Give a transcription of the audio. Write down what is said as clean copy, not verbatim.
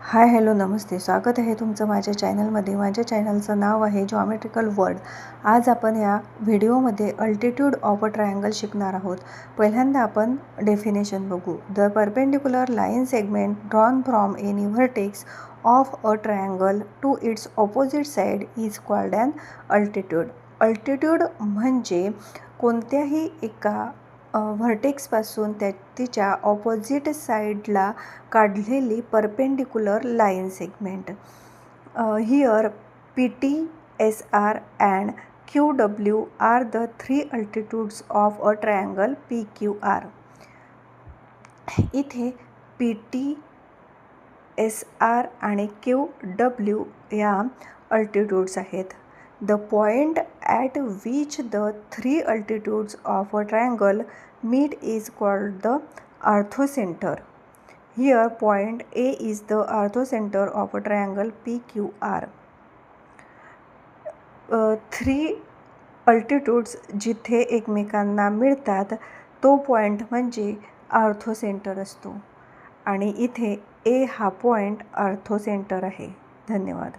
Hi hello नमस्ते, स्वागत आहे तुमचं माझ्या चॅनलमध्ये. माझ्या चॅनलचं नाव आहे जॉमेट्रिकल वर्ल्ड. आज आपण या व्हिडिओमध्ये अल्टिट्यूड ऑफ अ ट्रायंगल शिकणार आहोत. पहिल्यांदा आपण डेफिनेशन बघू. The perpendicular line segment drawn from any vertex of a triangle to its opposite side is called an altitude. Altitude म्हणजे कोणत्याही एका व्हर्टेक्सपासून तिच्या ऑपोजिट साईडला काढलेली perpendicular line segment. Here PT, SR and QW are the 3 altitudes of a triangle PQR. इथे PT, SR आणि QW या अल्टिट्यूड्स आहेत. The point at which the 3 altitudes of a triangle meet is called the ऑर्थोसेंटर. Here point A is the orthocenter of a triangle PQR. 3 altitudes जिथे एकमेकांना मिळतात तो point म्हणजे ऑर्थोसेंटर असतो आणि इथे A हा पॉईंट ऑर्थोसेंटर आहे. धन्यवाद.